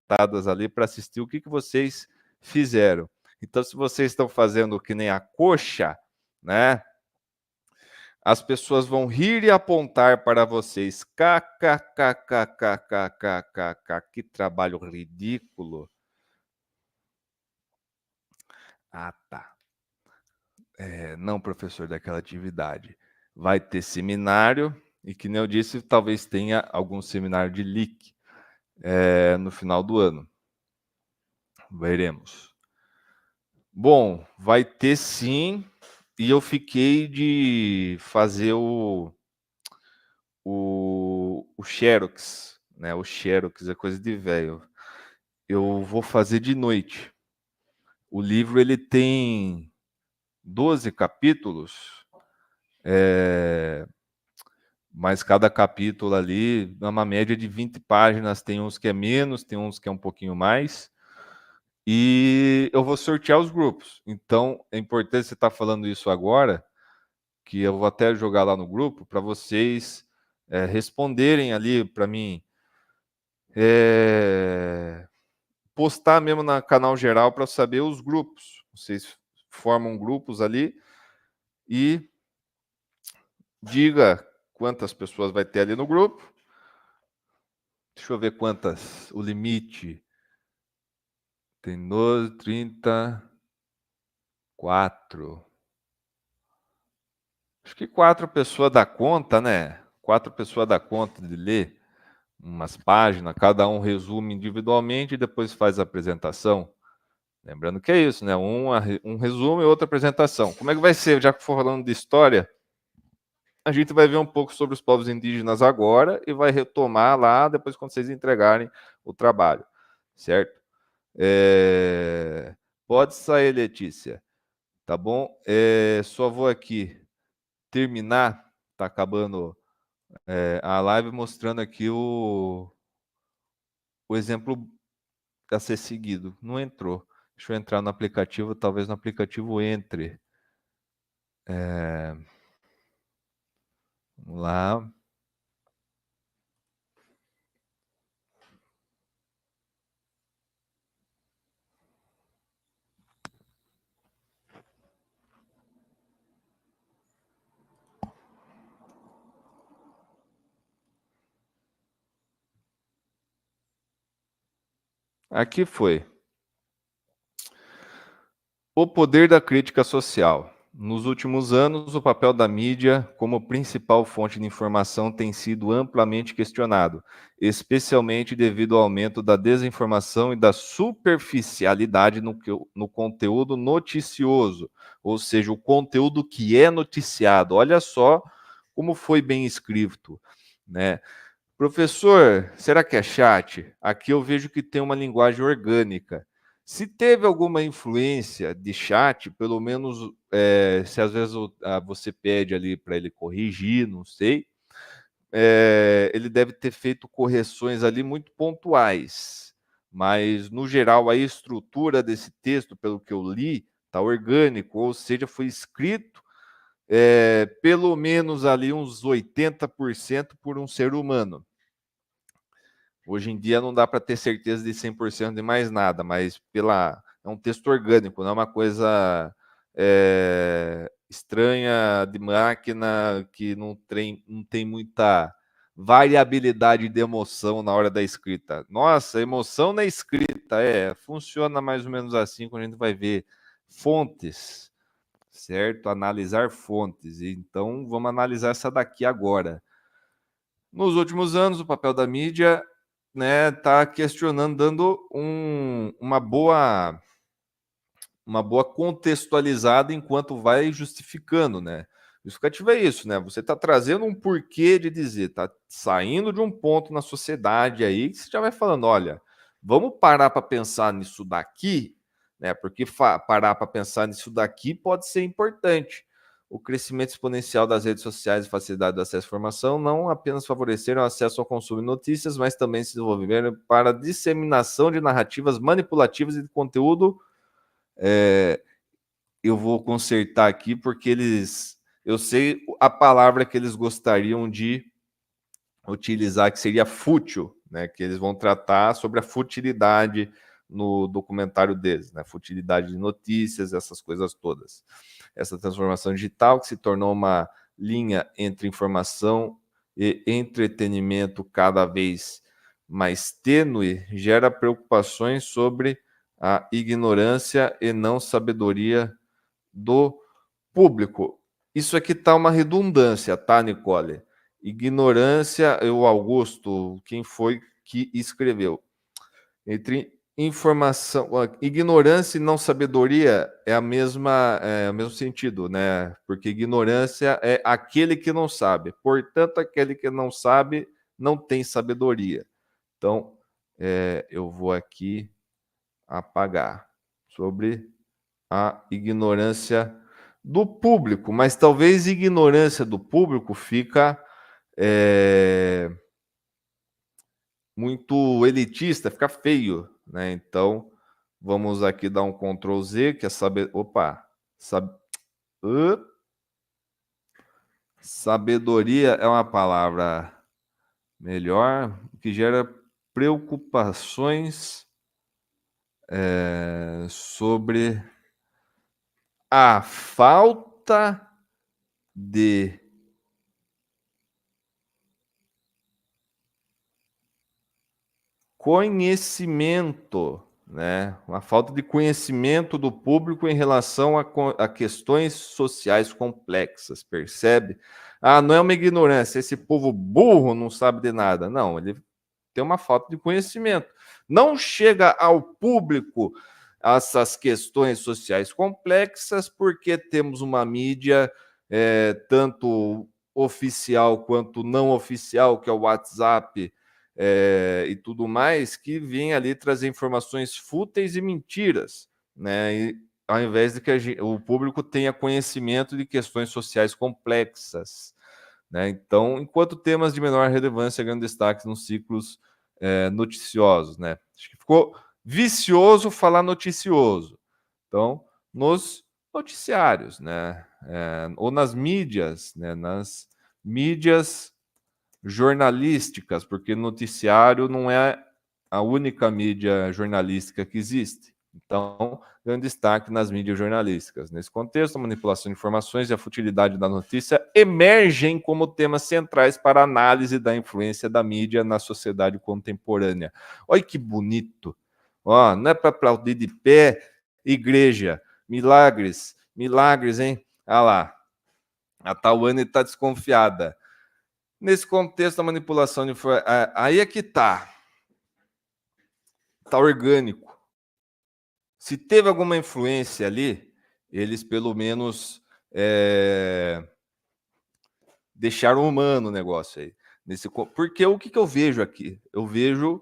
sentadas ali para assistir o que vocês fizeram. Então, se vocês estão fazendo que nem a coxa, né? As pessoas vão rir e apontar para vocês. KKKKKKKK. Que trabalho ridículo. Ah, tá. Não, professor, daquela atividade. Vai ter seminário, e que nem eu disse, talvez tenha algum seminário de leak no final do ano. Veremos. Bom, vai ter sim, e eu fiquei de fazer o Xerox, né? O Xerox é coisa de velho. Eu vou fazer de noite. O livro ele tem 12 capítulos, mas cada capítulo ali é uma média de 20 páginas. Tem uns que é menos, tem uns que é um pouquinho mais. e eu vou sortear os grupos. Então, é importante você estar falando isso agora, que eu vou até jogar lá no grupo para vocês responderem ali para mim, postar mesmo na canal geral para saber os grupos. Vocês formam grupos ali e diga quantas pessoas vai ter ali no grupo. Deixa eu ver quantas, o limite. Tem 12, 34. Acho que 4 pessoas dá conta, né? 4 pessoas dá conta de ler umas páginas, cada um resume individualmente e depois faz a apresentação. Lembrando que é isso, né? Um resumo e outra apresentação. Como é que vai ser? Já que for falando de história, a gente vai ver um pouco sobre os povos indígenas agora e vai retomar lá depois quando vocês entregarem o trabalho, certo? Pode sair, Letícia, tá bom? Só vou aqui terminar, tá acabando a live mostrando aqui o exemplo a ser seguido. Não entrou. Deixa eu entrar no aplicativo, talvez no aplicativo entre. Vamos lá. Aqui foi. O poder da crítica social. Nos últimos anos, o papel da mídia como principal fonte de informação tem sido amplamente questionado, especialmente devido ao aumento da desinformação e da superficialidade no conteúdo noticioso, ou seja, o conteúdo que é noticiado. Olha só como foi bem escrito, né? Professor, será que é chat? Aqui eu vejo que tem uma linguagem orgânica. Se teve alguma influência de chat, pelo menos se às vezes você pede ali para ele corrigir, não sei, ele deve ter feito correções ali muito pontuais. Mas, no geral, a estrutura desse texto, pelo que eu li, está orgânico, ou seja, foi escrito pelo menos ali uns 80% por um ser humano. Hoje em dia não dá para ter certeza de 100% de mais nada, mas é um texto orgânico, não é uma coisa estranha de máquina que não tem muita variabilidade de emoção na hora da escrita. Nossa, emoção na escrita, funciona mais ou menos assim quando a gente vai ver fontes, certo? Analisar fontes. Então, vamos analisar essa daqui agora. Nos últimos anos, o papel da mídia está questionando, dando uma boa contextualizada enquanto vai justificando, né? O justificativo é isso, né? Você está trazendo um porquê de dizer, está saindo de um ponto na sociedade aí que você já vai falando, olha, vamos parar para pensar nisso daqui, né? Porque parar para pensar nisso daqui pode ser importante. O crescimento exponencial das redes sociais e facilidade do acesso à informação não apenas favoreceram o acesso ao consumo de notícias, mas também se desenvolveram para a disseminação de narrativas manipulativas e de conteúdo. Eu vou consertar aqui porque eu sei a palavra que eles gostariam de utilizar, que seria fútil, né? Que eles vão tratar sobre a futilidade no documentário deles, né? Futilidade de notícias, essas coisas todas. Essa transformação digital que se tornou uma linha entre informação e entretenimento cada vez mais tênue gera preocupações sobre a ignorância e não sabedoria do público. Isso aqui está uma redundância, tá, Nicole? Ignorância, o Augusto, quem foi que escreveu? Entre informação, ignorância e não sabedoria é o mesmo sentido, né? Porque ignorância é aquele que não sabe. Portanto, aquele que não sabe não tem sabedoria. Então, eu vou aqui apagar sobre a ignorância do público, mas talvez ignorância do público fica muito elitista, fica feio, né? Então Vamos aqui dar um Ctrl Z, que é saber. Opa! Sabedoria é uma palavra melhor, que gera preocupações sobre a falta de conhecimento, né? Uma falta de conhecimento do público em relação a questões sociais complexas, percebe? Ah, não é uma ignorância, esse povo burro não sabe de nada. Não, ele tem uma falta de conhecimento. Não chega ao público essas questões sociais complexas porque temos uma mídia tanto oficial quanto não oficial, que é o WhatsApp, e tudo mais, que vem ali trazer informações fúteis e mentiras, né? E, ao invés de que o público tenha conhecimento de questões sociais complexas, né? Então, enquanto temas de menor relevância ganham destaque nos ciclos noticiosos, né? Acho que ficou vicioso falar noticioso. Então, nos noticiários, né? Ou nas mídias, né? Nas mídias jornalísticas, porque noticiário não é a única mídia jornalística que existe. Então, dando destaque nas mídias jornalísticas. Nesse contexto, a manipulação de informações e a futilidade da notícia emergem como temas centrais para a análise da influência da mídia na sociedade contemporânea. Olha que bonito! Ó, não é para aplaudir de pé, igreja, milagres, milagres, hein? Olha lá, a Tawane está desconfiada. Nesse contexto, a manipulação de aí é que tá orgânico. Se teve alguma influência ali, eles pelo menos deixaram humano o negócio aí. Porque o que eu vejo aqui? Eu vejo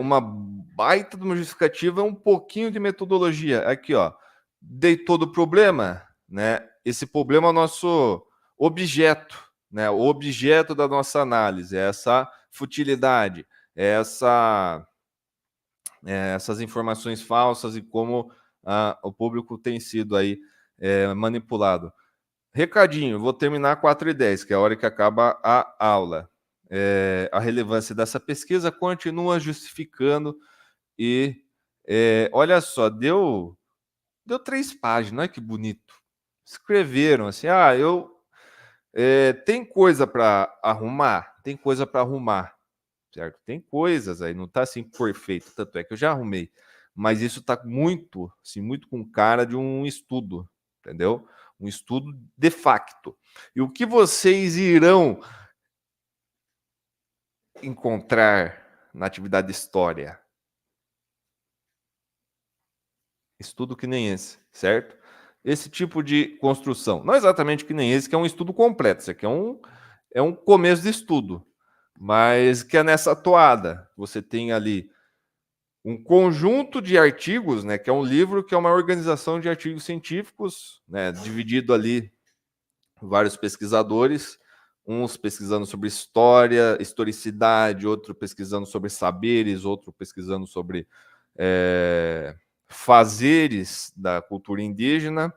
uma baita de uma justificativa, um pouquinho de metodologia. Aqui, ó, deitou do problema, né? Esse problema é o nosso objeto, né? O objeto da nossa análise é essa futilidade, é essas informações falsas e como o público tem sido aí manipulado. Recadinho, vou terminar 4h10, que é a hora que acaba a aula. A relevância dessa pesquisa continua justificando e olha só, deu 3 páginas, olha que bonito. Escreveram assim, tem coisa para arrumar? Tem coisa para arrumar, certo? Tem coisas aí, não está assim perfeito, tanto é que eu já arrumei, mas isso está muito, assim, muito com cara de um estudo, entendeu? Um estudo de facto. E o que vocês irão encontrar na atividade história? Estudo que nem esse, certo? Esse tipo de construção. Não exatamente que nem esse, que é um estudo completo. Isso aqui é um começo de estudo, mas que é nessa toada. Você tem ali um conjunto de artigos, né, que é um livro que é uma organização de artigos científicos, né, dividido ali vários pesquisadores, uns pesquisando sobre história, historicidade, outro pesquisando sobre saberes, outro pesquisando sobre fazeres da cultura indígena,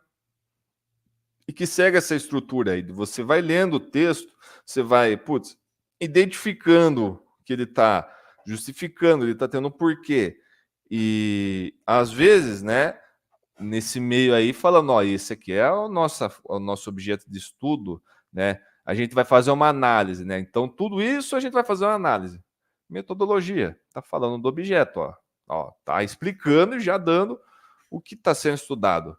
e que segue essa estrutura aí. Você vai lendo o texto, você vai, identificando que ele está justificando, ele está tendo um porquê. E às vezes, né, nesse meio aí, falando, ó, esse aqui é o nosso objeto de estudo, né? A gente vai fazer uma análise, né? Então, tudo isso a gente vai fazer uma análise. Metodologia, tá falando do objeto, ó, tá explicando e já dando o que está sendo estudado.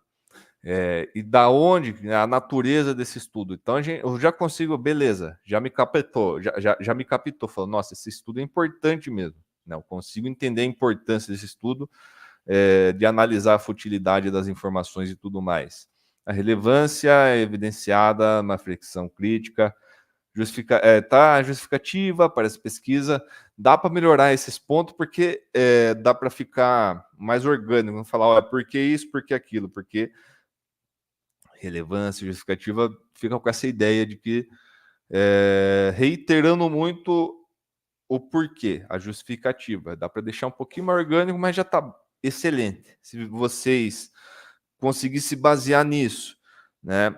E da onde, a natureza desse estudo. Então, eu já consigo, beleza, já me captou, já me captou, falando, nossa, esse estudo é importante mesmo. Né? Eu consigo entender a importância desse estudo, de analisar a futilidade das informações e tudo mais. A relevância é evidenciada na flexão crítica, justificativa para essa pesquisa. Dá para melhorar esses pontos porque dá para ficar mais orgânico, não falar, por que isso, por que aquilo, porque relevância justificativa fica com essa ideia de que reiterando muito o porquê, a justificativa. Dá para deixar um pouquinho mais orgânico, mas já está excelente. Se vocês conseguirem se basear nisso, né,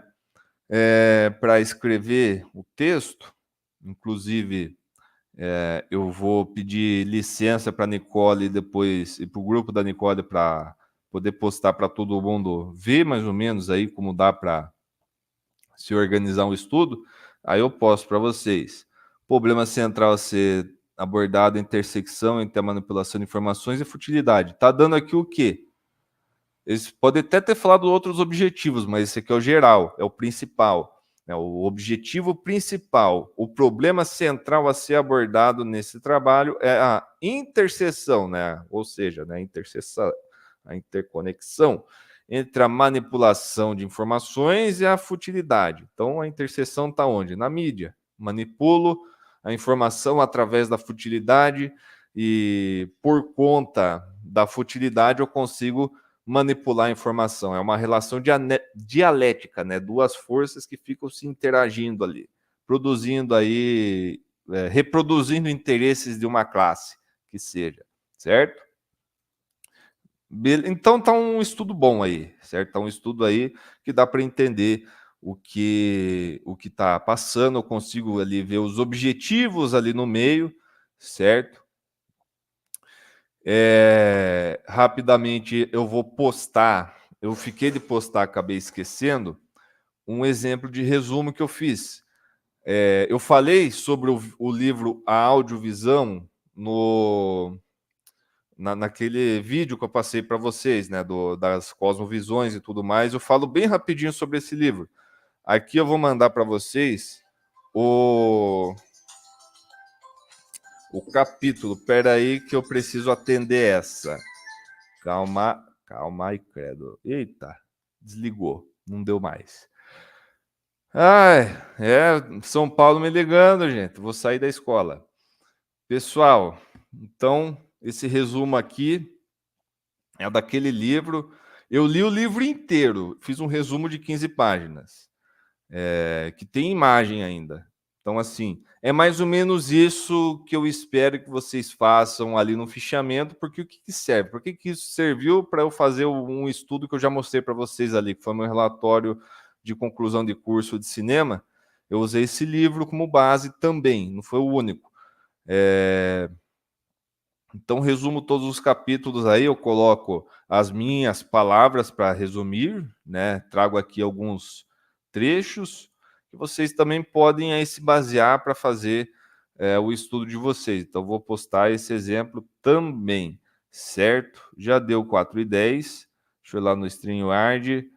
para escrever o texto, inclusive eu vou pedir licença para a Nicole depois e para o grupo da Nicole para poder postar para todo mundo ver mais ou menos aí como dá para se organizar um estudo. Aí eu posto para vocês. Problema central a ser abordado, intersecção entre a manipulação de informações e futilidade. Tá dando aqui o quê? Eles podem até ter falado outros objetivos, mas esse aqui é o geral, é o principal. O objetivo principal, o problema central a ser abordado nesse trabalho é a interseção, né? Ou seja, né, a interconexão entre a manipulação de informações e a futilidade. Então, a interseção está onde? Na mídia. Manipulo a informação através da futilidade e, por conta da futilidade, eu consigo manipular a informação. É uma relação dialética, né? Duas forças que ficam se interagindo ali, produzindo aí, reproduzindo interesses de uma classe que seja, certo? Então tá um estudo bom aí, certo? Tá um estudo aí que dá para entender o que está passando. Eu consigo ali ver os objetivos ali no meio, certo? Rapidamente eu vou postar. Eu fiquei de postar, acabei esquecendo, um exemplo de resumo que eu fiz. Eu falei sobre o livro A Audiovisão naquele vídeo que eu passei para vocês, né, das cosmovisões e tudo mais. Eu falo bem rapidinho sobre esse livro. Aqui eu vou mandar para vocês o capítulo. Espera aí que eu preciso atender essa. Calma aí, credo. Eita, desligou, não deu mais. Ai, São Paulo me ligando, gente. Vou sair da escola. Pessoal, então, esse resumo aqui é daquele livro. Eu li o livro inteiro, fiz um resumo de 15 páginas, que tem imagem ainda. Então, assim, é mais ou menos isso que eu espero que vocês façam ali no fichamento, porque o que serve? Por que isso serviu para eu fazer um estudo que eu já mostrei para vocês ali, que foi meu relatório de conclusão de curso de cinema? Eu usei esse livro como base também, não foi o único. Então, resumo todos os capítulos aí, eu coloco as minhas palavras para resumir, né? Trago aqui alguns trechos que vocês também podem aí se basear para fazer o estudo de vocês. Então, vou postar esse exemplo também, certo? Já deu 4:10. Deixa eu ir lá no StreamYard.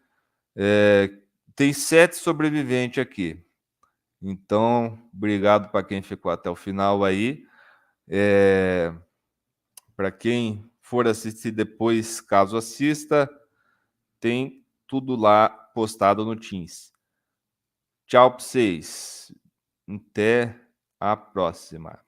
Tem 7 sobreviventes aqui. Então, obrigado para quem ficou até o final aí. Para quem for assistir depois, caso assista, tem tudo lá postado no Teams. Tchau para vocês. Até a próxima.